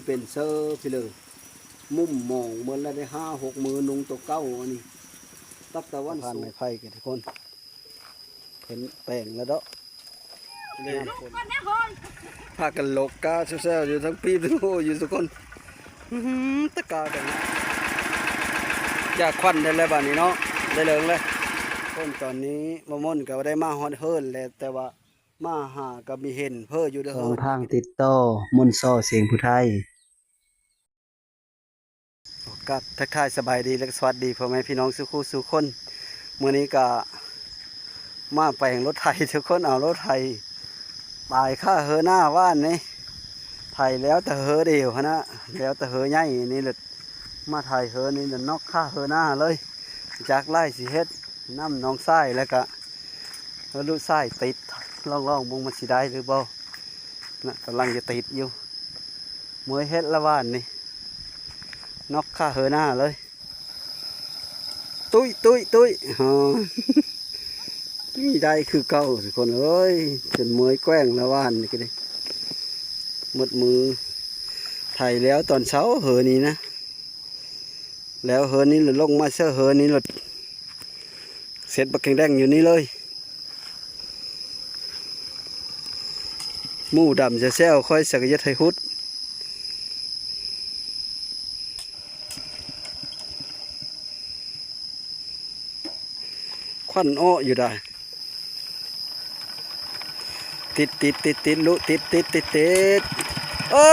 เป็นเซอร์พี่เลยมุมมองเหมือนได้5-6 มือนุงตัวเก้าอันนี้ตักตะวันผ่านไม้ไผ่กันทุกคนเห็นแป้งแล้วเด้อนี่พากันโลกกาเซลอยู่ทั้งปีทั้งโหอยู่ทุกคนตะกากันอยากควันได้แล้วบ้านนี้เนาะได้เลิงเลยคนตอนนี้มะม่อนก็ได้มาฮอดเฮิร์นแล้วแต่ว่ามาหาก็มีเห็นเพื่ออยู่เด้อทางติดต่อมนซ้อเสียงผู้ไทยก็ทักทายสบายดีและสวัสดีพ่อแม่พี่น้องสุขุสุขคนมื้อนี้ก็มาแปลงรถไถทุกคนเอารถไถตายค่าเฮอหน้าว่านนี่ไถแล้วแต่เฮอเดียวนะแล้วแต่เฮอใหญ่นี่แหละมาไถเฮอนี่แหละนอกค่าเฮอหน้าเลยจากไล่สิเฮ็ดน้ำน้องไส้แล้วก็ลูกไส้ติดลองมงมันสิได้หรือเปล่านะกำลังจะติดอยู่เมื่อเฮ็ดละว่านนี่นอกค่าเฮอหน้าเลยตุ้ยนี่ได้คือเก่าทุกคนเอ้ยจนเมื่อยแกว้งละว่านนี่ก็ได้หมดมือไถแล้วตอนเช้าเฮอนี้นะแล้วเฮอนี้เราลงมาเสื้อเฮอนี้เราเสร็จบักแข็งแดงอยู่นี่เลยหมูดำจะแซวค่อยสักยัดไทยฮุดควันอ้ออยู่ได้ติดลุติดโอ้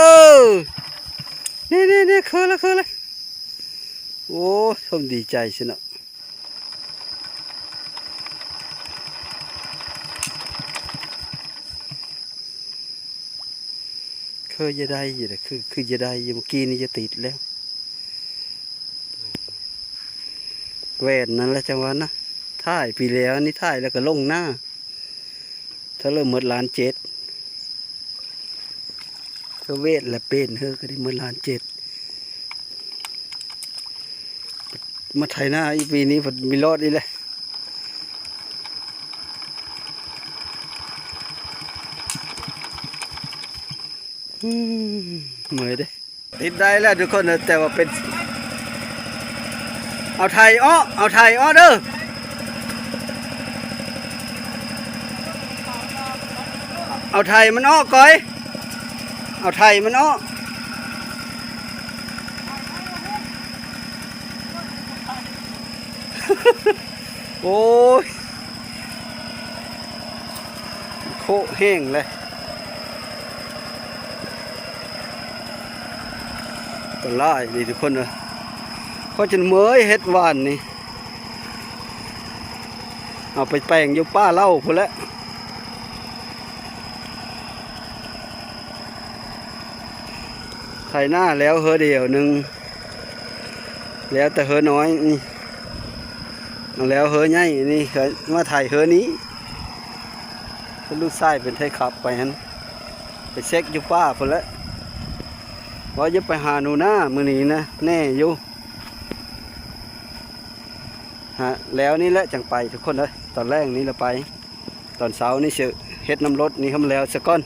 นี่เคยละโอ้ชมดีใจสินะเคยจะได้อยู่แต่คือจะได้อยู่เมื่อกี้นี่จะติดแล้วแหวนนั่นแหละจังหวะนะถ่ายปีแล้วนี่ถ่ายแล้วก็ลงหน้าถ้าเริ่มหมด1,700,000ก็เวทและเป็นเธอก็ได้หมด1,700,000มาไถหน้าอีปีนี้ผมมีรอดอีเลยเหนื่อยดิติดได้แล้วทุกคนแต่ว่าเป็นเอาไทยอ้อเด้อเอาไทยมันอ้อก้อยเอาไทยมันอ้อโอ้ยโคแห้งเลยก็ไล่ดีทุกคนเลยเพราะจนเมื่อยเฮ็ดหวานนี่เอาไปแปลงอยู่ป้าเล่าพอแล้วไถหน้าแล้วเฮอเดียวหนึ่งแล้วแต่เฮอน้อยนี่แล้วเฮอใหญ่นี่มาถ่ายเฮอนี้ลูกชายเป็นไทยขับไปฮันไปเช็คอยู่ป้าพอแล้วว่าจะไปหาหนูหน้ามือนี้นะแน่อยู่ฮะแล้วนี่แหละจังไปทุกคนเลยตอนแรกนี้เราไปตอนเช้านี่เสือเฮ็ดน้ำรถนี่ทำแล้วสักก้อน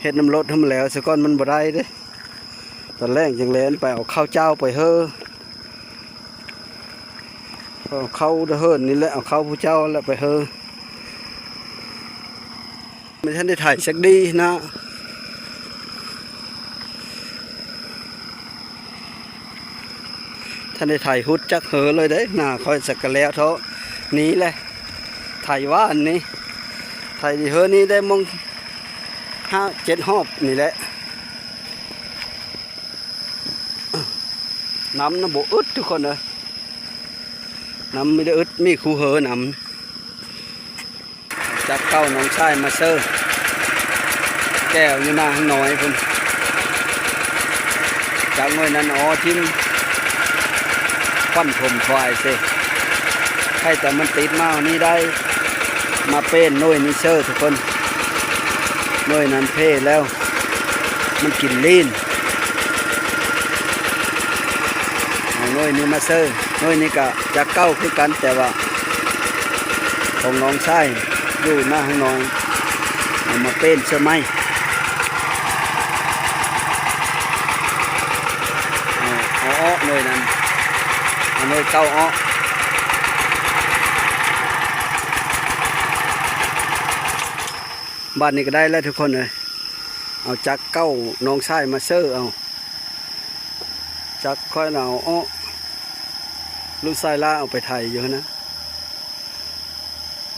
เฮ็ดน้ำรถทำแล้วสักก้อนมันบ่ได้เด้ตอนแรกยังแลนไปเอาข้าวเจ้าไปเฮ้อเอาข้าวเฮ้อนี่แหละเอาข้าวผู้เจ้าแล้วไปเฮ้อไม่ทันได้ถ่ายสักดีนะท่านได้ถ่ายฮุดจักเฮอเลยเด้หน้าคอยสักกะแล้วเท่านี้แหละถ่ายว่าอันนี้ถ่ายดีเฮอนี้ได้มอง5-7 รอบนี่แหละน้ำโบอึดทุกคนเลยน้ำไม่ได้อึดมีคูเฮอน้ำจากเก้าน้องชายมาเซอร์แก้วอยู่หน้าหน่อยพุ่นจากหน่วยนั้นอ๋อทิ้งควันผมควายสิให้แต่มันติดมานี่ได้มาเป็นหน่วยนิเซอร์ทุกคนหน่วยนั้นเพ่แล้วมันกินลีนเอาหน่วยนี้มาเซอร์หน่วยนี้ก็จะเก้าคือกันแต่ว่าของน้องชายอยู่หน้าห้องนอนเอามาเป็นใช่ไหม น้อยเก้าอ้อบ้านนี้ก็ได้แล้วทุกคนเลยเอาจักเก้าน้องชายมาเซอร์เอาจักค่อยเอาอ้อลูกชายล่าเอาไปไทยอยู่นะ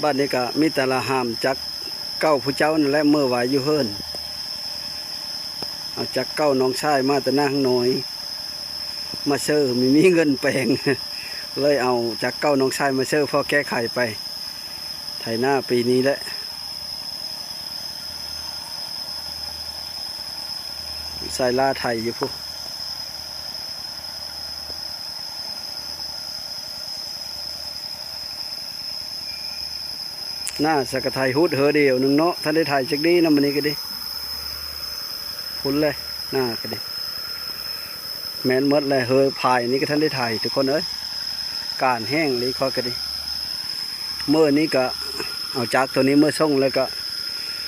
บ้านนี้ก็มีแต่ละหามจักเก้าผู้เจ้านั่นแหละเมื่อไหวอยู่เฮิรนเอาจักเก้าน้องชายมาแต่นั่งน้อยมาเซอร์มีเงินแปลงเลยเอาจักเก้าน้องชายมาเซอร์พอแก้ไขไปไถหน้าปีนี้แหละใส่ล่าไทยอยู่พวกหน้าสกไทยฮุดเฮอเดียวหนึ่งเนาะท่านได้ถ่ายจากนี้นะมันนี้ก็ดิพุ่นเลยหน้าก็ดิแมนมดเลยเฮอพายนี่ก็ท่านได้ถ่ายทุกคนเอ้ยการแห้งเลยคอยก็ดิเมื่อนี้ก็เอาจากตัวนี้เมื่อส่งแล้วก็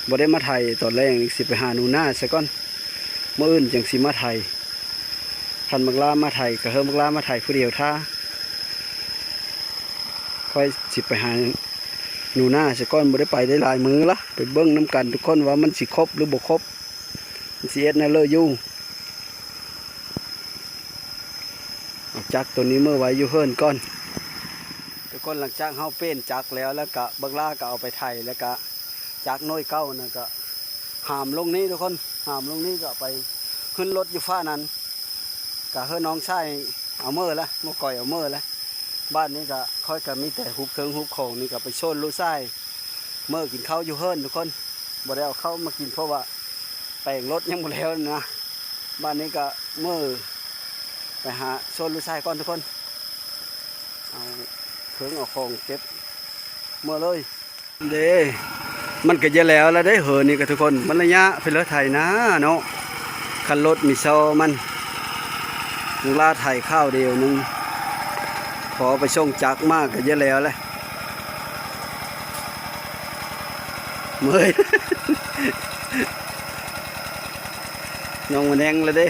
บ่ได้มาไทยตอนแรกนี่สิไปหาหนูหน้าซะก่อนเมื่ออื่นจังสิมาไทยท่านมักลามาไทยก็เฮอมักลามาไทยผู้เดียวท่าค่อยสิไปหาหนูหน้าซะก่อนบ่ได้ไปได้หลายมือละไปเบิ้งน้ำกันทุกคนว่ามันสิครบหรือบ่ครบมันสิเอ็ดแน่เลยอยู่จักตัวนี้เมื่อไว้อยู่เฮิรนก่อนทุกคนหลังจากเฮาเป็นจักแล้วก็บักลาก็เอาไปไทยแล้วก็จักน้อยเก้านะก็หามลงนี้ทุกคนหามลงนี้ก็ไปขึ้นรถอยู่ฟ้านั้นก็เฮอน้องชายเอาเมื่อละเมื่อก่อยเอาเมื่อละบ้านนี้ก็ค่อยก็มีแต่หุบเทิงหุบโขงนี่ก็ไปโซนลูกชายเมื่อกินข้าวอยู่เฮิรนทุกคนบ่ได้เอาเข้ามากินเพราะว่าแปลงรถยังหมดแล้วนะบ้านนี้ก็เมื่อไปหาโซนลูกชายก่อนทุกคนเอาเทิงเอาของเก็บเมื่อเลยเด้มันก็จะแล้วได้เหอนี่ก็ทุกคนมันระยะเป็นรถไถนะเนาะคันรถมีโซมันลาไถข้าวเดียวนึงขอไปส่งจักมากก็จะแล้วเลยเมื่อยน้องมันแดงเลยเด้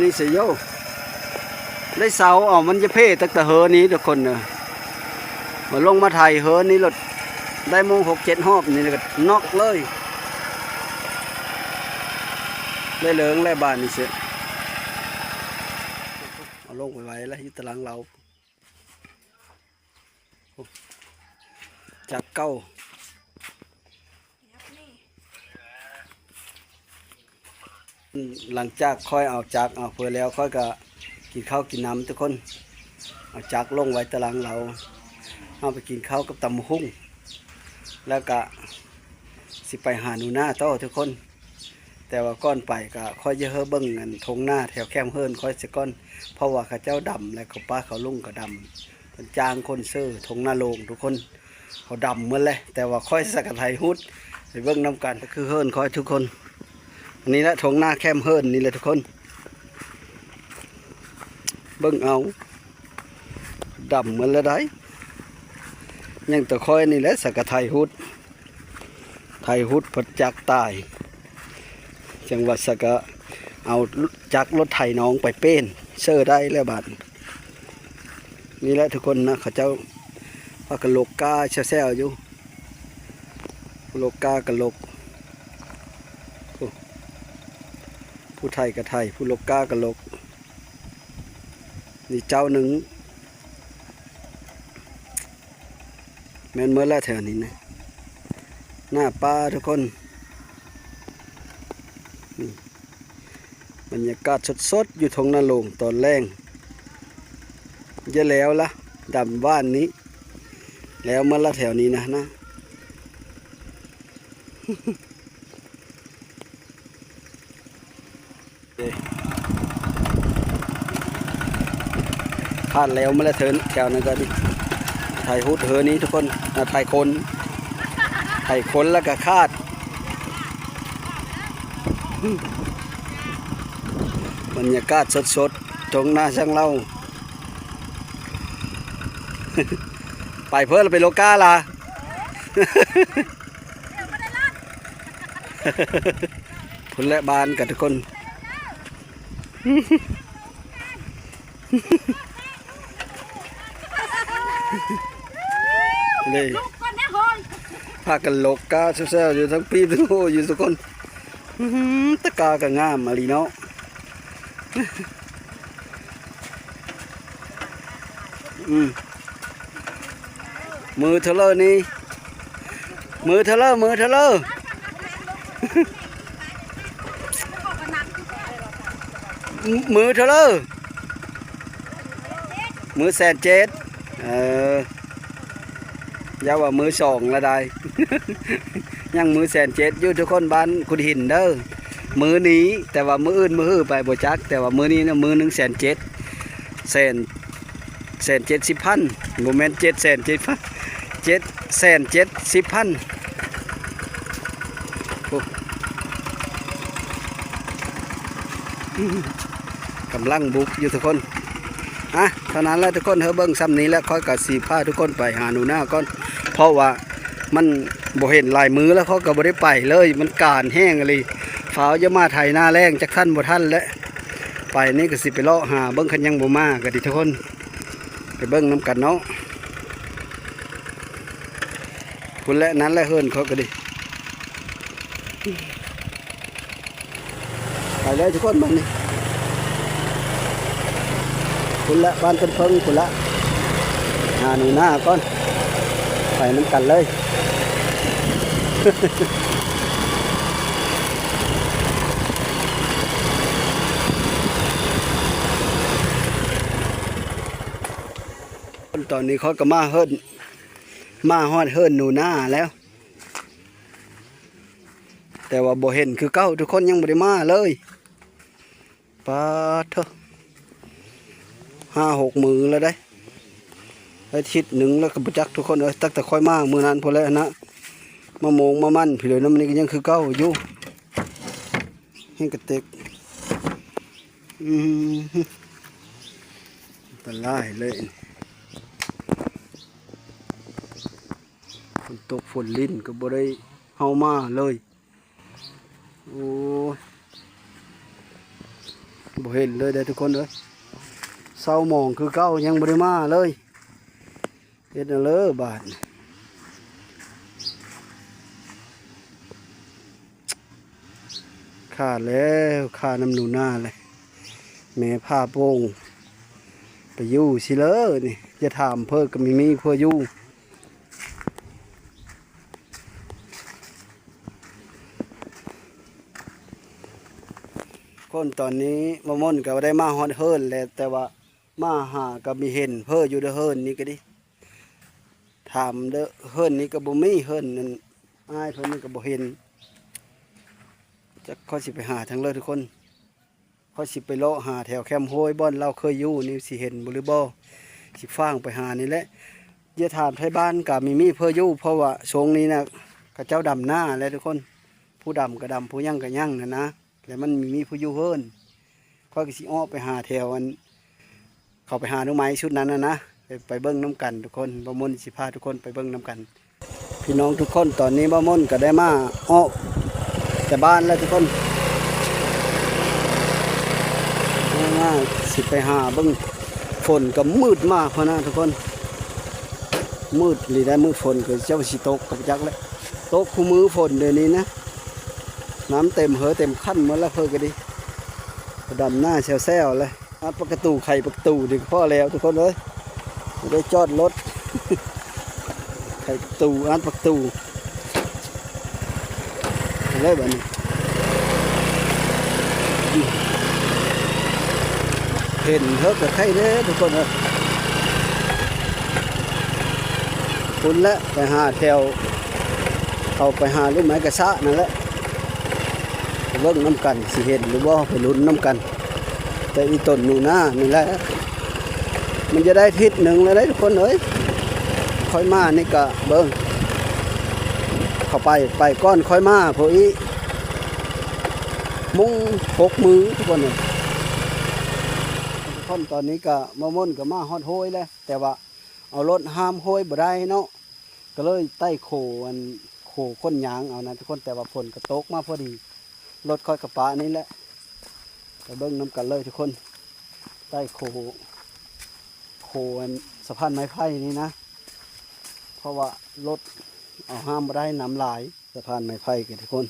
นี่เสียโยได้เสาอ๋อมันจะเพ่ตั้งแต่เฮอนี้ทุกคนเนอะมาลงมาไทยเฮอนี้รถได้โมง6-7 รอบนี่ก็นอกเลยได้เหลืองได้บานนี่เสียเอาลงไปไว้แล้วยึดตารางเราจากเก้าหลังจากค่อยเอาจากเอาเพื่อแล้วค่อยก็กินข้าวกินน้ำทุกคนเอาจากลงไว้ตารางเราเอาไปกินข้าวกับตำหุ่งแล้วก็สิไปหาหนูหน้าโต้ทุกคนแต่ว่าก้อนไปก็ค่อยจะเฮอเบิ้งเงินทงหน้าแถวแคมเฮิร์นค่อยจะก้อนเพราะว่าข้าเจ้าดำและเขาป้าเขาลุ่งก็ดำเป็นจางคนเสื้อทงหน้าโลงทุกคนเขาดำเหมือนเลยแต่ว่าค่อยสกัดไทยฮุดไปเบิ้งน้ำกันก็คือเฮิร์นค่อยทุกคนอันนี้แหละทงหน้าแคมเฮิร์นนี่แหละทุกคนเบิ้งเอาดำเหมือนละได้ยังตะคอยนี่แหละสกัดไทยฮุดปัจจักตายจังหวัดสกะเอาจักรถไถน้องไปเป็นเชื่อได้แล้วบาดนี่แหละทุกคนนะเขาเจ้าพากระโลกกาแซวอยู่โลกกากระโลกผู้ไทยกับไทยผู้โลกกากระโลกนี่เจ้าหนึ่งแม่นเมื่อแล้วแถวนี้นะหน้าป้าทุกคนบรรยากาศสดๆอยู่ทงนาลงตอนแรงเยอะแล้วละดำบ้านนี้แล้วมาละแถวนี้นะคาดแล้วมาละเถินแถวนั้นก็ดิไทยฮุดเฮอนี้ทุกคนไทยคนแล้วก็คาดบรรยากาศสดๆตรงหน้าช่างเล่า ไปเพื่อไปโลกาล่ะ พุ่นและบานกับทุกคนเลยพากันหลกกาเซลอยู่ทั้งปีทั้งโหอยู่ทุกคนตะกากับงามมาลีเนาะมือเทเลอร์นี่มือเทเลอร์มือเทเลอร์มือเทเลอร์มือแสนเจ็ดยาวว่ามือสองละได้ ยังมือแสนเจ็ดอยู่ทุกคนบ้านกุดหินเด้อมือนี้แต่ว่ามืออื่นมือหื้อไปบ่จักแต่ว่ามือนี้นะมือ1,700,0001,770,000โมเมนต์770,000 770,000กำลังบุกอยู่ทุกคนเท่านั้นแล้วทุกคนเฮาเบิ่งซ้ำนี้แล้วค่อยกับสีผ้าทุกคนไปหาหนูหน้าก่อนเพราะว่ามันบ่เห็นลายมือแล้วเขาก็บ่ได้ไปเลยมันการแห้งอะไรฟ้าวจะมาไถหน้าแรงจักท่านบ่ท่านแล้วไปนี่ก็สิไปเลาะหาเบิ่งคันยังบ่มาก็ดิทุกคนไปเบิ่งน้ำกันเนาะคุณและนั้นและเฮิรนเขาก็ดิไปเลยทุกคนมันนี่คุณละบ้านเป็นเพิ่งคุณละหาหนูหน้าก่อนไปน้ำกันเลยตอนนี้เขาก็มาเฮิรนมาฮอดเฮิรนหนูหน้าแล้วแต่ว่าบ่เห็นคือเก้าทุกคนยังบ่ได้มาเลยปาเถอะ5-6 มื้อแล้วได้อาทิตย์หนึ่งแล้วก็ประจักทุกคนตั้งแต่ค่อยมามื้อนั้นพอแล้วนะมาโมงมามั่นพี่เลยน้ำมันนี่ก็ยังคือเก้าอยู่ให้กระเตกตะไลเลยฝนตกฝนลิ้นก็บ่ได้เฮามาเลยโอ้บ่เห็นเลยได้ทุกคนเลยเศร้าหมองคือเก้ายังบริมาเลยเฮ็ดเอาเลยบาทขาดแล้วขาดน้ำหนูหน้าเลยแม่ผ้าโป่งไปยู่สิเลยนี่จะถามเพิ่อก็มีเพื่อยู่คนตอนนี้มะม่อนก็ได้มาฮอดเฮิรนแล้วแต่ว่ามาหาก็มีเห็นเพื่ออยู่เด้อเฮิรนนี่ก็ดิถามเด้อเฮิรนนี่ก็บ่มีเฮิรนนั่นอ้ายเพิ่นนี่ก็บ่เห็นจะค่อยสิไปหาทางเลยทุกคนค่อยสิไปเลาะหาแถวแคมป์โฮยบ่อนเราเคยอยู่นี่สิเห็นบ่หรือบ่สิฟ้างไปหานี่แหละอย่าถามไทบ้านก็มีเพื่ออยู่เพราะว่าช่วงนี้นะเขาเจ้าดำหน้าแล้วทุกคนผู้ดำก็ดำผู้ยั่งก็ยั่งนะแล้วมันมีผู้อยู่เฮิรนค่อยสิอ้อไปหาแถวอันเขาไปหาหนูไม้ชุดนั้นนะไปเบิ้งน้ำกันทุกคนบ่มนสิพาทุกคนไปเบิ้งน้ำกันพี่น้องทุกคนตอนนี้บ่มนก็ได้มาอ้อแต่บ้านแล้วทุกคนมาสิไปหาเบิ้งฝนก็มืดมากพอนะทุกคนมืดหรือได้มืดฝนก็เจ้าสิตกกับจักแล้วตกคู่มือฝนเดี๋ยวนี้นะน้ำเต็มเหอเต็มขั้นหมดแล้วเพิ่งก็ดีดำหน้าแซวๆเลยอัดประตูไข่ประตูดึงพ่อแล้วทุกคนเลยได้จอดรถ ไข่ประตูอัดประตูเลยแบบนี้เห็นเถอะกับไข่เด้ทุกคนเลยคุณและไปหาแถวเขาไปหาลูกไม้กระซะนั่นแหละเบิ่งน้ำกันสิเห็นหรือว่าไปลุ้นน้ำกันแต่อีต้นหนูหน้านี่แหละมันจะได้ทิศหนึ่งแล้วได้ทุกคนเลยค่อยมานี่ก็เบิ่งเข้าไปก้อนค่อยมาพออีมุ้ง6 มือทุกคนเลยทุกคนตอนนี้ก็มาม่นก็มาฮอดโฮยแล้วแต่ว่าเอารถห้ามโฮยบ่ได้เนาะก็เลยใต้โขอันโข โขค้นยางเอานะทุกคนแต่ว่าฝนก็ตกมาพอดีรถค่อยกระปะนี่แหละไปเบิ้งน้ำกันเลยทุกคนใต้โคอันสะพานไม้ไผ่นี่นะเพราะว่ารถเอาห้ามมาได้น้ำหลายสะพานไม้ไผ่กันทุกคน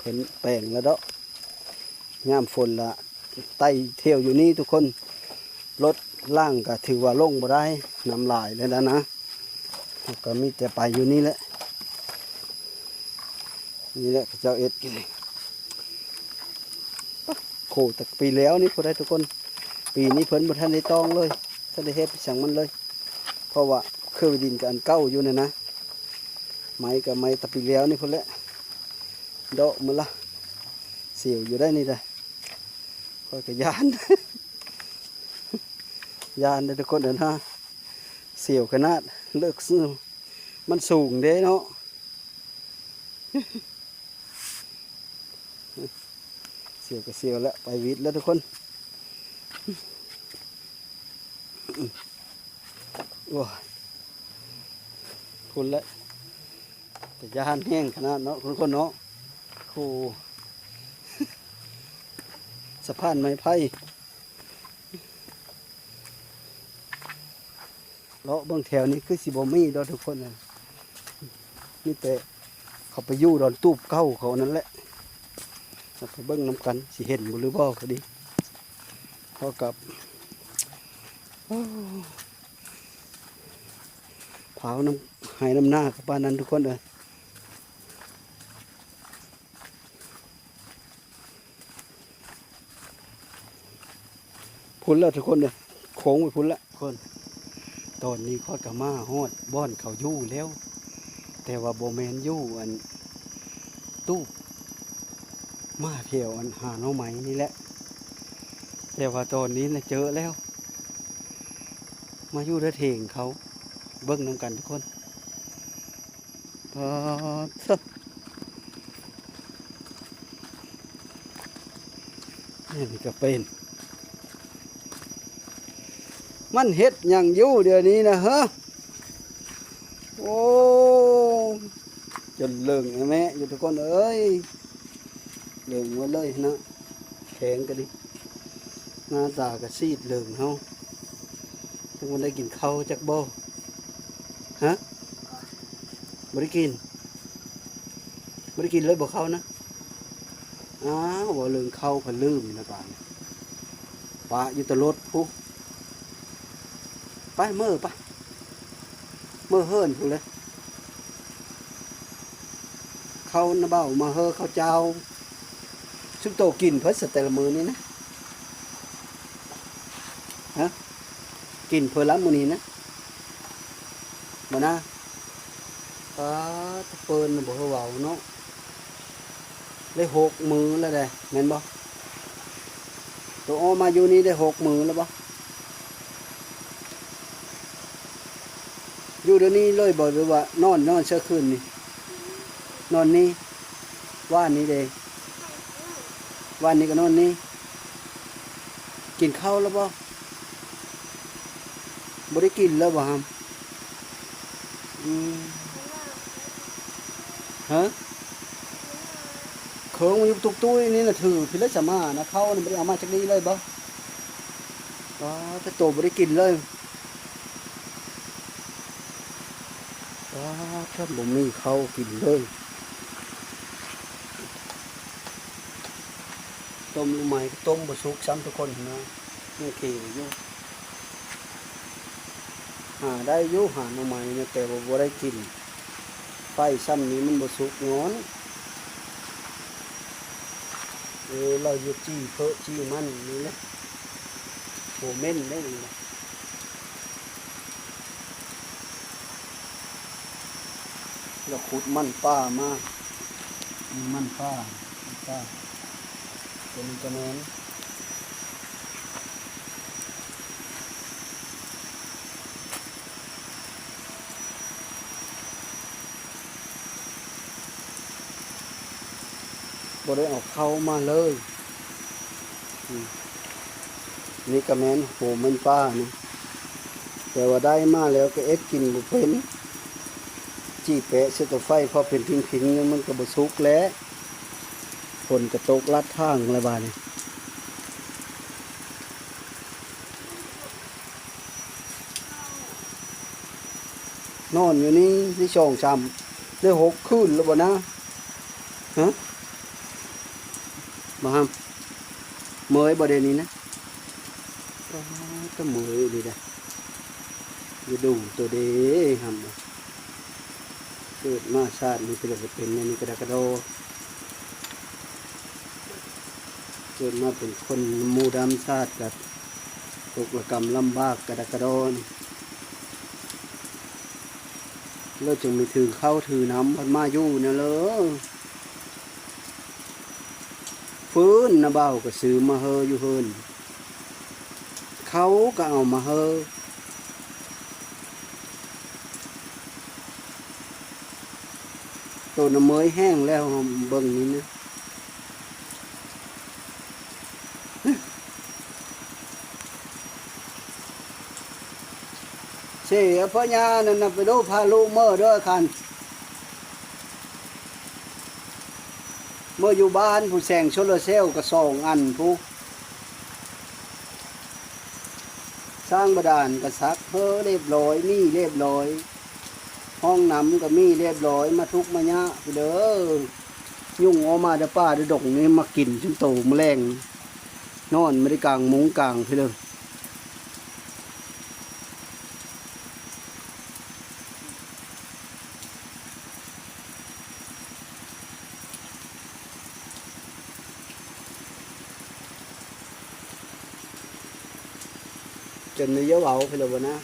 เห็นแปลงแล้วเด้อย่ามฝนละไต่เที่ยวอยู่นี่ทุกคนรถล่างก็ถือว่าลงมาได้น้ำหลายเลยแล้วนะก็มีแต่ไปอยู่นี่แหละนี่แหละเจ้าเอ็ดกินโคแต่ปีแล้วนี่พอได้ทุกคนปีนี้เพิ่นบ่ทันได้ตองเลยท่านได้เฮ็ดสั่งมันเลยเพราะว่าเครื่องดินกับอันเก่าอยู่เนี่ยนะไม้กับไม้ตะปีแล้วนี่พุ่นแหละโดะมันละเสียวอยู่ได้นี่ได้ก็กระยาน ยานได้ทุกคนเดินฮะเสียวขนาดเลิกซื้อมันสูงเด้เนาะ เสียวก็เสียวแล้วไปวิทย์แล้วทุกคนโอ้ยคุณแล้วแต่ยานแห้งขนาดเนาะคุณคนเนาะโอ้ สะพานไม้ไผ่เลาะบางแถวนี้คือสิบมีดอกทุกคนนะนี่แต่เขาไปยู่ดอนตูบเก้าเขานั่นแหละไปเบิ้งน้ำกันสิเห็นหรือบ่ก็ดีพอกับเผาน้ำหายน้ำหน้ากับบ้านนั้นทุกคนเลยพุ่นแล้วทุกคนเลยโค้งไปพุ่นละคนตอนนี้ข้อยกะมาฮอดบ้อนเขายู่แล้วแต่ว่าโบแมนยู่อันตู้มาเที่ยวอันหาหน่อไม้นี่แหละแต่ว่าตอนนี้นะเจอแล้วมาอยู่ได้เถงเขาเบิ้งน้ำกันทุกคนพอนี่ก็เป็นมันเฮ็ดอย่างอยู่เดี๋ยวนี้นะฮะโอ้จนเลื่องแม่อยู่ทุกคนเอ้ยเลื่องมาเลยนะแข็งก็ดิหน้าตาก็ซีดเลื่องเฮาทุกคนได้กินข้าวจักบ่ฮะบ่ได้กินเลยบ่เข้านะอ้าวบ่เลื่องเข้าก็ลืมนะป่านปะอยู่ตะรถพุไปเมื่อเฮิรนพูเลยเขาน้าเบ้ามาเฮอเขาเจ้าซุปโตกินเพิ่นสแต่ละมือนี่นะฮะกินเพิ่นละมื้อนี้นะบ่นะเปิ้นบ่เฮาเว้าเนาะได้6 มื้อแล้วได้แม่นบ่ตัวออมาอยู่นี่ได้6 มื้อแล้วบ่อยู่เดี๋ยวนี้เลยบอกหรือว่านอนเช้าคืนนี่นอนนี่ว่านนี้เด้ว่านนี้ก็นอนนี่กินข้าวแล้วบ่บ่ได้กินแล้วบ่ฮัมฮะเขิงมันอยู่ตุกตุ้ยนี่น่ะถือพิเลสมานะเข้านี่บ่ได้เอามาจากนี้เลยบ่ถ้าโตบ่ได้กินเลยถ้าบ่มีเขากินเลยต้มลูกไม้ต้มบะสุกซ้ำทุกคนนะนี่ขี่อยู่หาได้อยู่หาหน่อไม้เนี่ยแต่ว่าบ่ได้กินไฟซ้ำนี้มันบะสุกงอนเราอยู่จี้เพอจี้มันนี่แหละโหเม่นได้เลยเราขุดมันป้ามามันป้าตัวนี้จะแน่นบ่ได้เอาเข้ามาเลยนี่กระแมนโหมันป้านะแต่ว่าได้มาแล้วก็เอ็ดกินบุเป็น จี้แปะเสื้อตัวไฟพอเป็นพิงๆมันก็บ่สุกแล้วฝนก็ตกลัดทางอะไรบ้านี่นอนอยู่นี่ที่ช่องจำได้6 คืนแล้วบ่นะฮะมาห้ามเมยบ่เดยวนี้นะก็เมยดีนะอย่าดูตัวเด้ห้ามเกิดมาชาตินี้เป็นอันนี้กระดากระโดเกิดมาเป็นคนหมู่ดำชาติกับตกระกรรมลำบากกระดากระโดนแล้วจึงมีถือเข้าถือน้ำพันมาอยู่เนี่ยเลยฟื้นนะเบาก็ซื้อมาเฮออยู่เฮินเขาก็เอามาเฮอตัวน้ำเมยแห้งแล้วเบิ่งนี้นะเสียพ่อยานั่นนะไปดูพาลูกเมื่อด้วยคันเมื่ออยู่บ้านผู้แสงโซลาร์เซลล์ก็2 อันผู้สร้างบาดาลก็ซักเพ้อเรียบร้อยมีเรียบร้อยห้องน้ำก็มีเรียบร้อยมาทุกมายะไปเด้อยุ่งออกมาเด้อป้าเด้อดงนี่มากินจนโตแมลงนอนไม่ได้กลางมุ้งกลางไปเลยจนไม่เยอะเบาไปเลยบ่นะ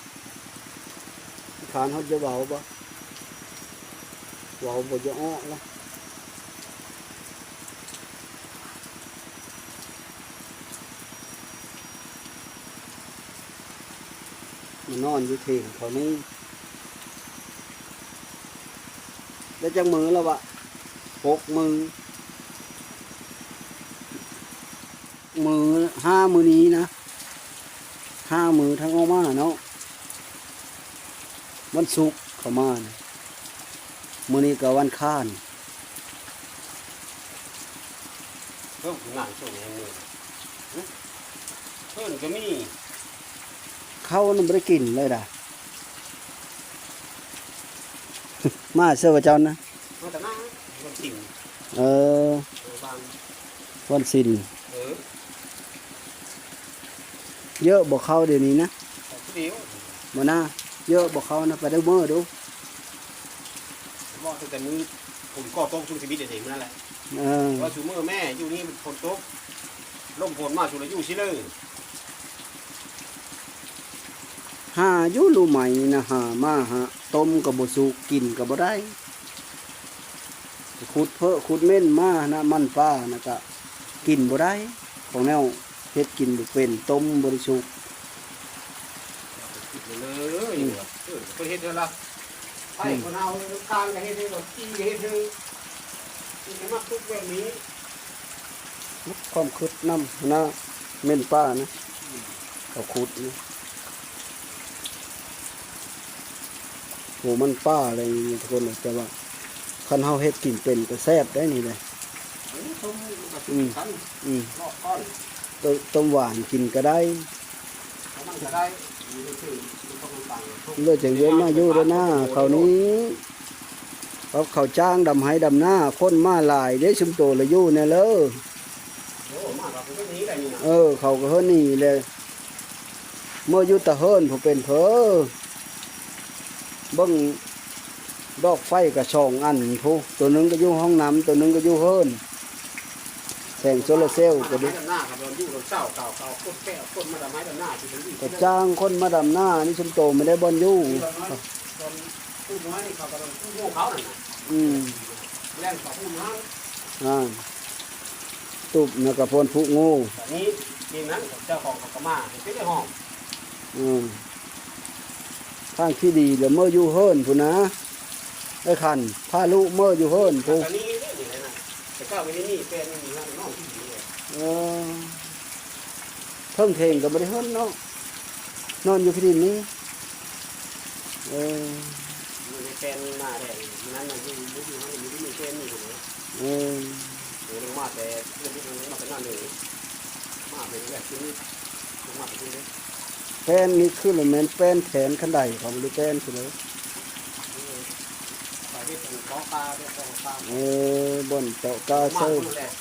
ขานเขาจะเบาบ่เบาบ่จะอ้อละมานอนอยู่เถียงเขานี่แล้วจังมือแล้ววะ6 มือ5 มือนี้นะ5 มือทั้งออกมาเนาะวันศุกร์เข้ามานะมื้อนี้ก็วันค้านเพิ่มงานช่วงนี้มือเพิ่มก็มีเข้านั่นบ่ได้กินเลยด่ะ มาเสื้อว่าเจ้านะมาแต่หน้าวันสิ่งเออบ าง วันศิลเออเยอะบ่เข้าเดี๋ยวนี้นะเดียวบ่น่าเยอะบ่เข้านะไปดูมื้อดูบอกตั้งแต่มือผมก่อต้มชูชีวิตเด็กๆนั่นแหละว่าชูมือแม่อยู่นี่ฝนตกลมฝนมาชูแล้วอยู่ชิเลยหาอยู่รู้ใหม่นะหามาหาต้มก็บ่สุกกินก็บ่ได้ขุดเพ้อขุดเม่นมานะมันปลานะก็กินบ่ได้ของแนวเฮ็ดกินบ่เป็นต้มบ่ได้สุกเลยคนเฮ็ดเท่าไรไอ้คนเอาทางก็เฮ็ดเท่าไรกินก็เฮ็ดเท่าไรกินมาทุกแบบนี้ความคิดนำนะเม่นปลานะเขาขุดนะโหมันป้าอะไรทุกคนแต่ว่าคันเฮาเฮ็ดกินเป็นก็แซ่บได้นี่เลยต้มหวานกินก็ได้เลือดจังเย็นมาอยู่ด้วยหน้าเขานี้เขาจ้างดำให้ดำหน้าคนมาหลายได้ชุมโตเลยอยู่เนี่ยเลยเขาก็เฮิรนนี่เลยเมื่อยุตะเฮิรนผมเป็นเพอเบิ้งดอกไฟกับ2 อันผู้ตัวนึงก็อยู่ห้องน้ำตัวนึงก็อยู่เฮิรนแสงโซลาร์เซลล์ก็ดีก็จ้างคนมาดำหน้านี่ชุมโตไม่ได้บอลยู่ตุบนะกับพลผู้งูนี่ทีนั้นเจ้าของเขามาเป็นเจ้าห้องทางที่ดีเดี๋ยวเมื่ออยู่เฮิรนผู้นะไอ้ขันพาลูกเมื่ออยู่เฮิรนผู้แต่ก็ไม่ได้นี่เป็นนี่นะน้องที่ดีเลยเพิ่งเพลงก็ไม่ได้เฮิรนเนาะนอนอยู่ที่ดินนี้น ในแกนหน้าแดงนั้นมันอยู่มันอยู่ที่มีแกนนี่ถูกไหมโอ้ลงมาแต่เรื่องที่ลงมาเป็นหน้าเลยมาเป็นแบบที่นี่ลงมาเป็นที่นี่ แป้นนี่คือเหมือนแป้นแขนขันใดของหรือแป้นใช่ไหม สายที่เป็นก้อปลาเป็นก้อปลา บนโต๊ะกา มา เซ่ คนแรก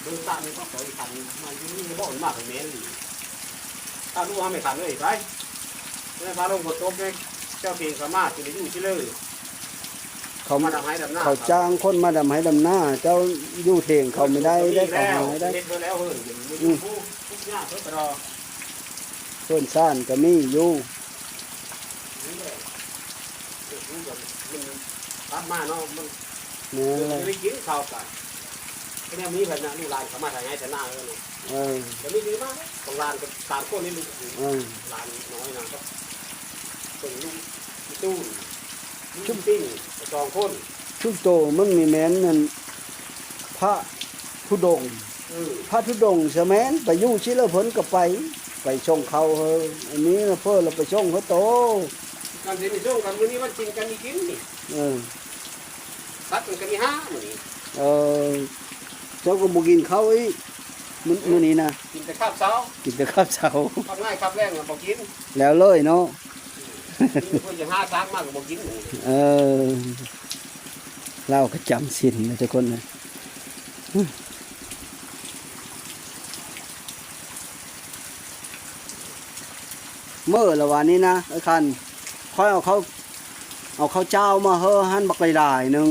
ดูตาเนี่ยก็ขออีกคันมาอยู่นี่บ่อนมากเป็นเมนเลยถ้ารู้ว่าไม่ขันเลยไปไม่พาลงบทโต๊ะเลยเจ้าเพียงสามารถจะได้อยู่ที่เลย เขา มาทำให้ดำหน้า เขาจ้างคนมาดำให้ดำหน้า เจ้าอยู่เถงเขาไม่ได้ได้เขาหาไม่ได้ เฮ็ดไปแล้วเฮ้ยอยู่ผู้ทุกอย่างเพิ่นรอ เพื่อนซ่านก็มีอยู่ นี่แหละมันรับมาเนาะมัน เนี่ย ไม่ได้กินข้าวกันแค่นี้แบบนั้นลูกหลานเขามาทางไหนแต่หน้าเลย เออ จะไม่ดีมากของหลานกับสามคนนี่ลูก หลานน้อยนะก็เป็นลูกตู้ชุ่มปิ้งสองคน ทุกโตมันมีแม้นนั่นพระธุดงค์พระธุดงค์ใช่ไหมนไปอยู่ชิลผลก็ไปชงเขาเฮออันนี้นะเพื่อเราไปชงเขาโต การเรียนในช่วงกันมื้อนี้วันกินกันมีกินนี่ เออ ตัดกันมีห้ามื้อนี้ เออเจ้าก็บุกินเขาอีกมื้อนี้นะ กินแต่ข้าวเช้า กินแต่ข้าวเช้า ข้าวง่ายข้าวแรงบ่กิน แล้วเลยเนาะ เพิ่นจะห้าซักมากก็บ่กิน เออเล่าก็จำสินนะทุกคนนะเมื่อละวันนี้นะไอ้คันค่อยเอาข้าวเจ้ามาเฮ้อหั่นบักหลายๆหนึ่ง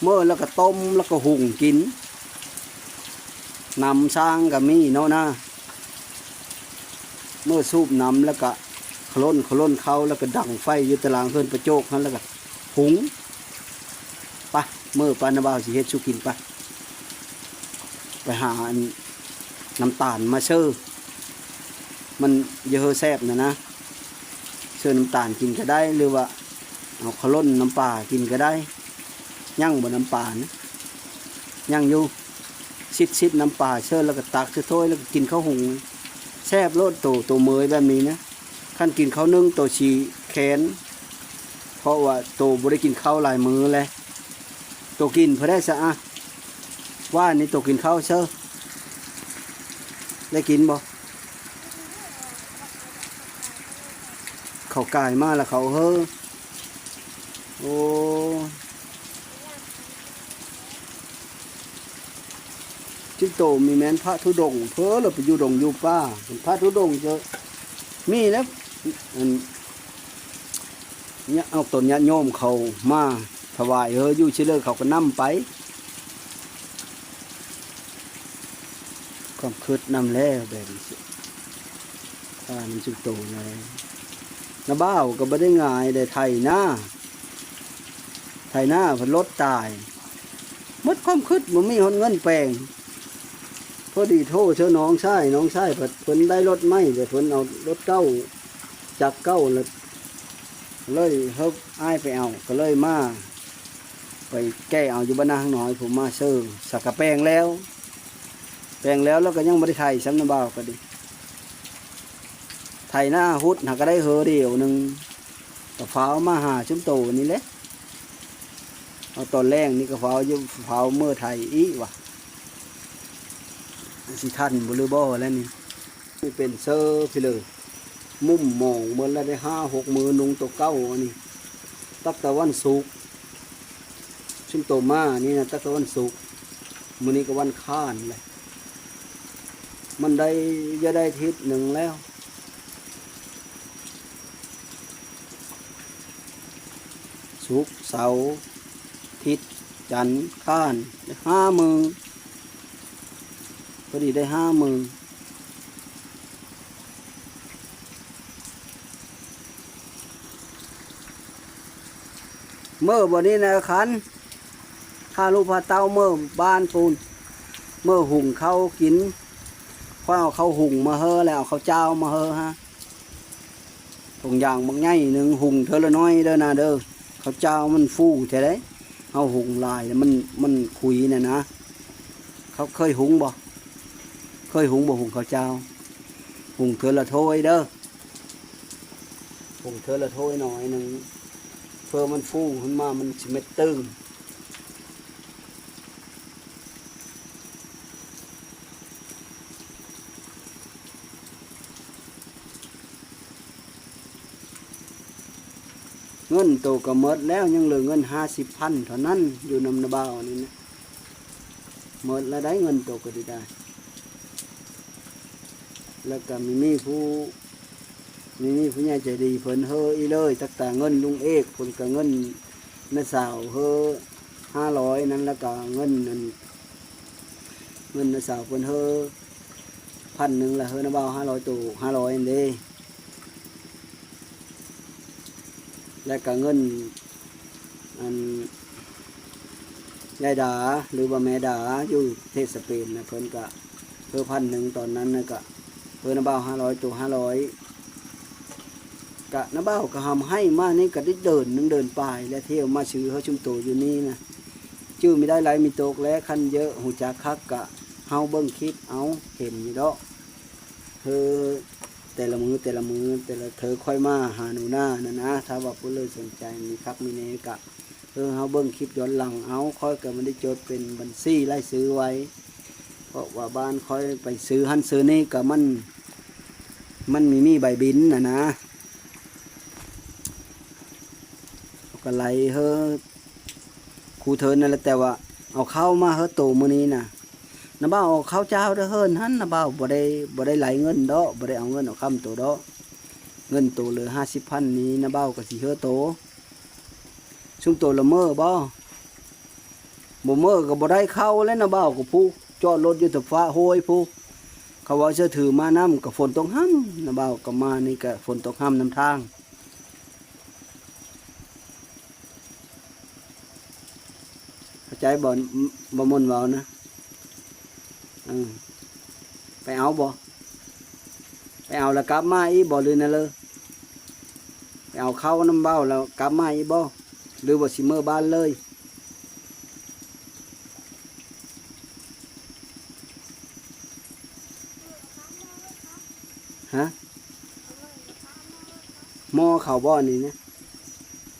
เมื่อแล้วก็ต้มแล้วก็หุงกินนำสร้างกับมีเนาะนะเมื่อสูบน้ำแล้วก็ขล้นเขาแล้วก็ดังไฟอยู่ตารางเพื่อนประโจกนั้นแล้วก็หุงไปเมื่อปานบ่าวสิเฮ็ดสุกินไปหาอันน้ำตาลมาเชื่อมันเยอะแซ่บนะเชื่อน้ำตาลกินก็ได้หรือว่าเอาขล้นน้ำปลากินก็ได้ย่างบนน้ำปลานะย่างอยู่ซิดน้ำปลาเชื่อแล้วก็ตักถ้วยแล้วก็กินข้าวหุงแซ่บโลดโตเมยแบบนี้นะขั้นกินข้าวนึ่งโตชีแขนเพราะว่าโตบ่ได้กินข้าวหลายมื้อเลยโตกินเพื่อได้สะอาดว่านี่โตกินข้าวเชื่อได้กินบ่เขากายมาแล้วเขาเฮ้อโอ้จิตโตมีแม้นพระธุดงค์เพ้อเราไปอยู่ดงอยู่ป่าพระธุดงค์เจอมีแล้วเนี่ยเอาต้นญาติโยมเขามาถวายอยู่เชื่อเขาก็นำไปความคืดนำแล้วแบบนี้มันจิตโตเลยน้าบ้าวก็ไม่ได้ง่ายได้ไถหน้าเพิ่นรถตายหมดความคิดบ่มีเงินแปลงพอดีโทษเชื่อน้องชายเพิ่นได้รถไม่แต่เพิ่นเอารถเก้าจักเก้าเลยเฮาอ้ายไปเอาก็เลยมาไปแก้เอาอยู่บ้านนาข้างน้อยผมมาเชิงสักกะแปลงแล้วแล้วก็ยังบ่ได้ไถซ้ำน้าบ้าวก็ดีไถหน้าหุดหาก็ได้เฮอเดียวหนึ่งก็ฟ้าวมาหาชุมโตนี่แหละเอาตอนแรกนี่ก็ฟ้าวอยู่ฟ้าวเมื่อไทยอีกว่ะสิทันบุรุบ่แล้วนี่เป็นเซอร์ไปเลยมุมมองเหมือนได้5-6 มือนุงตัวเก้าอันนี้ตักตะวันสุกชุมโตมานี่นะตักตะวันสุกมื้อนี้ก็วันค้านเลยมันได้จะได้ทิศหนึ่งแล้วศุกร์เสาร์อาทิตย์จันทร์ค้านได้5 มือพอดีได้5 มือเมื่อวันนี้นะขันข้าลูกพาเต้าเมื่อบ้านปูนเมื่อหุงเขากินพอเอาเขาหุงมาเฮอแล้วเอาเขาเจ้ามาเฮอฮะถุงยางบางไงหนึ่งหุงเธอละน้อยเด้อนะเด้อเขาเจ้ามันฟูใช่ไหมเอาหุงลายมันคุยเนี่ยนะเขาเคยหุงบ่หุงเขาเจ้าหุงเธอละถ้วยเด้อหุงเธอละถ้วยหน่อยหนึ่ง เพื่อมันฟูขึ้นมามันสิเม็ดตึงเงินโตก็หมดแล้วยังเหลือเงิน50,000เท่านั้นอยู่นำนาบ่าวนี่นะหมดแล้วได้เงินโตก็ได้ แล้วก็มีผู้ใหญ่ใจดีเพิ่นเฮออีเลยตั้งแต่เงินลุงเอกเพิ่นก็เงินน้าสาวเฮอ500นั้นแล้วก็เงินนั้นเงินน้าสาวเพิ่นเฮอ1,000แล้วเฮอน้าบ่าว500ตู้500อันเด้แล้วก็เงินอันยายดาหรือว่าแม่ดาอยู่เทศสเปนนะเพิ่นก็เฮอ1,000ตอนนั้นนะก็เพิ่นน้าบ่าว500ตู้500กะน้าบ่าวก็ทำให้มานี่ก็ได้เดินนึงเดินปลายและเที่ยวมาซื้อเฮาชุมโตอยู่นี่นะจื้อไม่ได้หลายมีโตกและคันเยอะหูจักคักกะเฮาเบิ่งคลิปเอาเห็นอยู่ดอกแต่ละมือแต่ละเธอค่อยมาหาหนูหน้านะนะถ้าว่าผู้เลยสนใจมีคักมีเนกะเฮาเบิ่งคลิปย้อนหลังเอาค่อยก็มันได้จดเป็นบัญชีรายซื้อไว้เพราะว่าบ้านค่อยไปซื้อหันซื้อนี่ก็มันมีใบบินนะก็ไหลเฮอครูเทินนั่นแหละแต่ว่าเอาเข้ามาเฮอโตมื้อนี้น่ะน้าบ่าวเอาข้าวเจ้าเด้อเฮินหันน้าบ่าวบ่ได้ไหลเงินดอกบ่ได้เอาเงินเอาคำโตดอกเงินโตเหลือ50,000นี้น้าบ่าวก็สิเฮอโตซุมโตละเมอบ่เมอก็บ่ได้เข้าแล้วน้าบ่าวก็ผู้จอดรถอยู่ตะฟ้าโหยผู้เขาว่าจะถือมาน้ำก็ฝนตกห้ำน้าบ่าวก็มานี่ก็ฝนตกห้ำนำทางใจบ่มนเว้านะไปเอาบ่ไปเอาแล้วกลับมาอีบ่หรือนั่นเลยไปเอาเข้าน้ำเบ้าแล้วกลับมาอีบ่หรือว่าสิเมื่อบ้านเลยฮะหม้อข้าวบ่อนี่นะ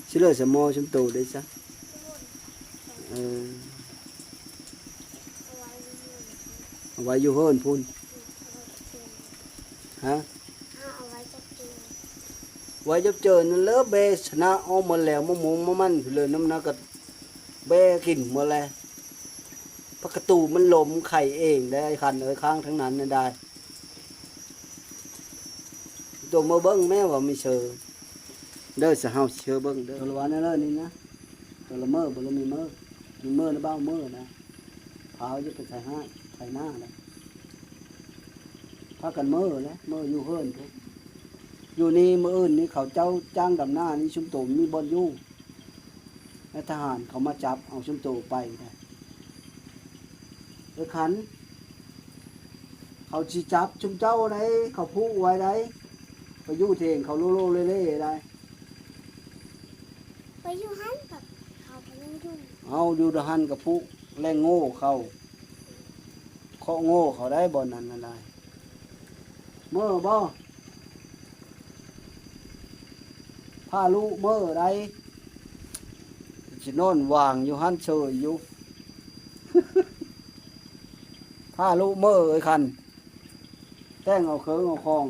สิเลยสมอชุมโตได้ซะเอาไว้อยู่เฮิรนพุ่นฮะไว้จับเจอนั่นเลอะเบชนะเอาหมดแล้วมะม่วงมะมันเลยน้ำหนักก็เบกินหมดแล้วพระกระตูมันหลมไข่เองได้คันข้างทั้งนั้นได้ตัวมาเบิ้งแม่ว่าไม่เชื่อเด้อจะเฮาเชื่อเบิ้งเด้อตัวละวันนั่นเลยนี่นะตัวละเมื่อบ่ละมีเมื่อนะบ้าเมื่อนะเท้าจะไปใส่หน้าเลยพากันเมื่อแล้วเมื่ออยู่เฮิรนทุกอยู่นี่เมื่ออื่นนี่เขาเจ้าจ้างดำหน้านี่ชุมโตมีบอลยู่และทหารเขามาจับเอาชุมโตไปนะขันเขาจีจับชุมเจ้าได้เขาพูไว้ได้ไปยู่เทงเขาโลเล่ได้ไปอยู่หันแบบเขาไปอยู่ดู เอาอยู่ดหันกับพูแรงโง่เขาโง่เขาได้บอลนั้นได้เมื่อบ่พาลูกเมื่อได้จะนอนวางอยู่หันเฉยอยู่ พาลูกเมื่อไอ้คันแต่งเอาเคิงเอาคอง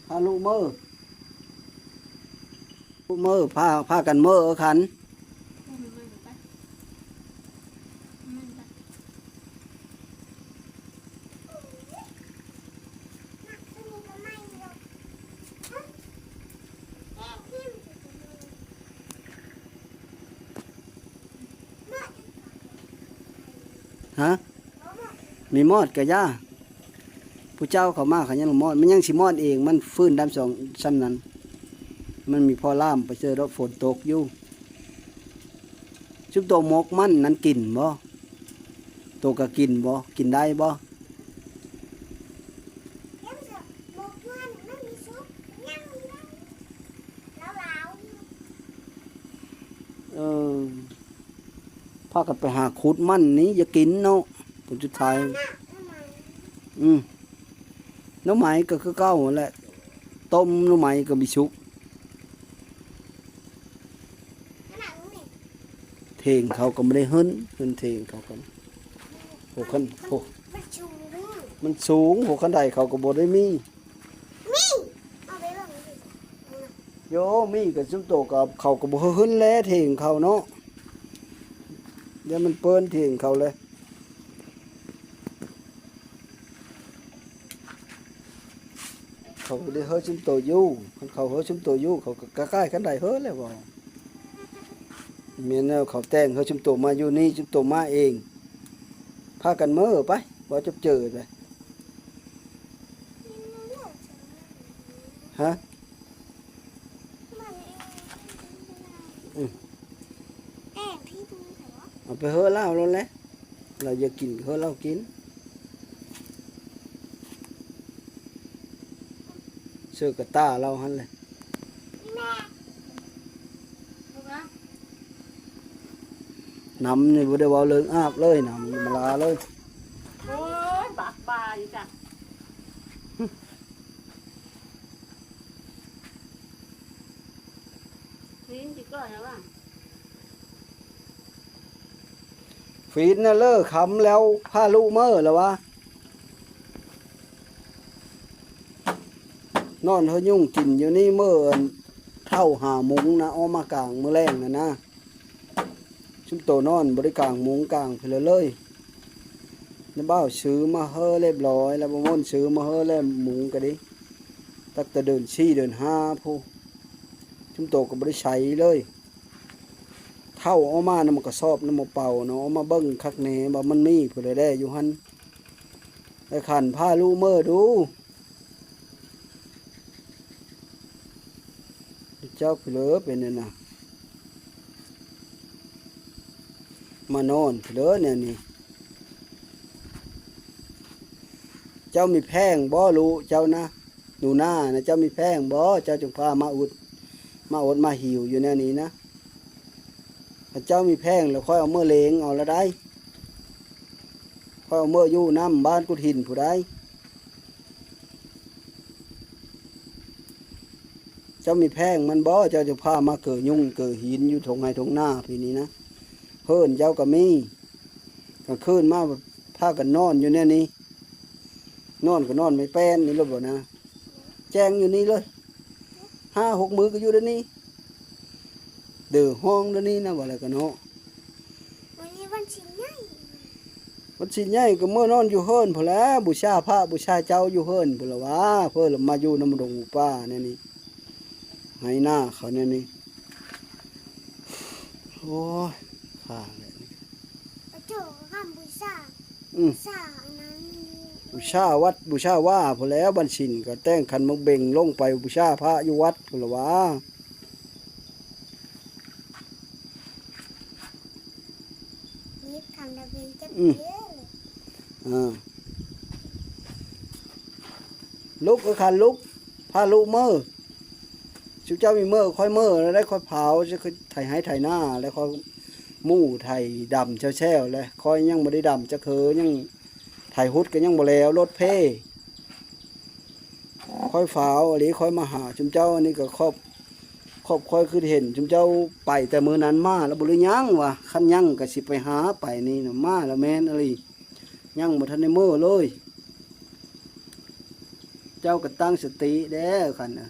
พาลูกเมื่อพากันเมื่อไอ้คันฮะมีมอดกะย่าผู้เจ้าเขามาเขายังมอดมันยังสิมอดเองมันฟื้นดำสองชั้นนั้นมันมีพอล่ามไปเจอรถฝนตกอยู่ชุบโตมกมันนั้นกินบ่โตก็กินบ่กินได้บ่เออพากันไปหาขุดมันนี้อย่ากินเนาะผลสุดท้าย หน้ำไม้ก็คือเก้าหั่นแหละต้มหน้ำไม้ก็มีชุก ขนาดนู้นนี่ เทงเขาก็ไม่ได้เฮิ้นเทงเขาก็โหคันโห มันชุ่มด้วย มันสูงโหคันใดเขาก็บ่ได้มี มีเอาไปแบบนี้ โยมีก็ซุมโตกับเขาก็บ่เฮิ้นแลเทงเขาเนาะเดี๋ยวมันเปิ้นเทงเขาเลยเขาก็ได้เฮิ้นซุมโตอยู่คันเขาเฮิ้นซุมโตอยู่เขาก็ใกล้ๆคันใดเฮิ้นแล้วบ่แม่นแล้วเขาแต่งเฮิ้นซุมโตมาอยู่นี่ซุมโตมาเองพากันมื้อไปบ่จะเจอเลยฮะ พี่ดูแต่ว่า เอาไปเฮ้อเหล้าแล้วแหละเราจะกินเฮ้อเหล้ากินเสื้อกระต้าเราหันเลย แม่ น้ำนี่บ่ได้เว่าเลิงอาบเลยน้ำมาลาเลย โอ้ยบากบาอยู่จ้ะนี่จิก็อะไรวะ ฟีนน่ะเลิกคำแล้วผ้าลูกเมื่อแล้ววะนอนเฮายุ่งกินอยู่นี่เมื่อเท่าหามุงนะเอามากลางมื้อแรงนะชุมโตนอนบริกลางมุงกลางไปเลยน้าบ้าวซื้อมาเฮ้อเรียบร้อยแล้วบ่ม่นซื้อมาเฮ้อแล้วมุงก็ดิตักแต่เดินชี้เดินห้าผู้ชุมโตก็บ่ได้ใช้เลยเท่าเอามาน้ำมันก็สอบน้ำมันเป่าเนาะเอามาเบิ้งคักแหน่บ่มันมีผู้ใดได้อยู่หั่นไอ้ขันผ้าลูกเมื่อดูเจ้าเผลอเป็นนั่นน่ะมานอนเผลอเนี่ยนี่เจ้ามีแพงบ่รู้เจ้านะหนูหน้านะเจ้ามีแพงบ่เจ้าจงพามาอุดมาอดมาหิวอยู่แน่นี้นะถ้าเจ้ามีแพงแล้วค่อยเอาเมื่อเลงเอาละได้ค่อยเอาเมื่ออยู่น้ำบ้านกุดหินผู้ใดเจ้ามีแพงมันบ่เจ้าจะพามาเกิดยุ่งเกิดหินอยู่ทงไห้ทงหน้าพี่นี้นะเพิ่นเจ้าก็มีกลางคืนมาพากันนอนอยู่เนี่ยนี้นอนก็นอนไม่แป้นนี่รู้บ่นะแจ้งอยู่นี่เลย5-6 มื้อก็อยู่เดี๋ยวนี้เดือห้องเดี๋ยวนี้นะว่าอะไรกันเนาะ วันนี้วันชิ้นใหญ่ มันสิใหญ่ก็เมื่อนอนอยู่เฮิรนพอแหล้วบูชาพระบูชาเจ้าอยู่เฮิรนพอละวะเพิ่นละมาอยู่น้ำดงหมู่ป้าเนี่ยนี่ให้หน้าเขาเนี่ยนี่โอ้ยข้าเลยนี่ ประโจข้ามบูชา อืม สาอันนั้น บูชาวัดบูชาว่าพอแล้วบัญชินก็แต่งขันมักเบ่งลงไปบูชาพระอยู่วัดพอละวะ นี่ทำระเบียงจะเยอะเลย อ่าลุกก็ขันลุกพาลุกเมื่อชิวเจ้ามีเมื่อค่อยเมื่อแล้วได้ค่อยเผาจะค่อยไถให้ไถหน้าแล้วค่อยมู่ไถดำแช่วๆเลยค่อยยังบ่ได้ดำจะเคยยังไถหุดก็ยังบ่แล้วรถเพ่ค่อยฝาวอันนี้ค่อยมาหาชุมเจ้าอันนี้ก็ครอบค่อยคือเห็นชุมเจ้าไปแต่มื้อนั้นมาแล้วบ่ได้ยังวะคันยังก็สิไปหาไปนี่น่ะมาแล้วแม่นอะไรยังบ่ทันได้มื้อเลย เจ้าก็ตั้งสติเด้อคันน่ะ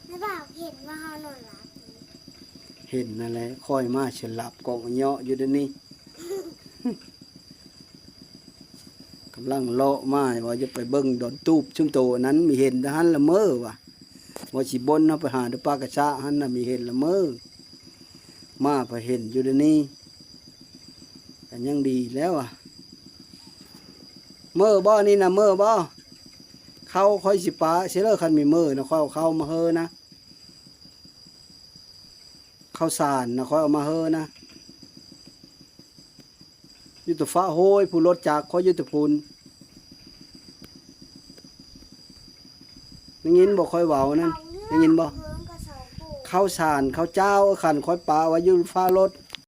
ไม่บอกเห็นว่าเขานอนหลับ เห็นนั่นแหละค่อยมาฉลับกองเหาะอยู่เดี๋ยวนี้ กำลังเลาะมาว่าจะไปเบิ่งดอนตูบชุมโตนั้นมีเห็นทหารละเมอว่ะว่าสิบนเนาะไปหาดปลากระชะหันน่ะมีเห็นละเมอมาไปเห็นอยู่เดี๋ยวนี้แต่ยังดีแล้วอ่ะเมอบ่นี่นะเมอบ่เข้าค่อยสิปาเสียเลยคันมีเมอนะค่อยเอาเข้ามาเฮอนะข้าวสารนะค่อยเอามาเฮอนะยุตฟ้าโหยผู้รถจากค่อยยุตพูนได้ยินบอกค่อยเว้านั่นได้ยินบ่ เพิ่มกระสอบปู ข้าวสารข้าวเจ้าขันค่อยปาไว้อยืนฟ้ารถ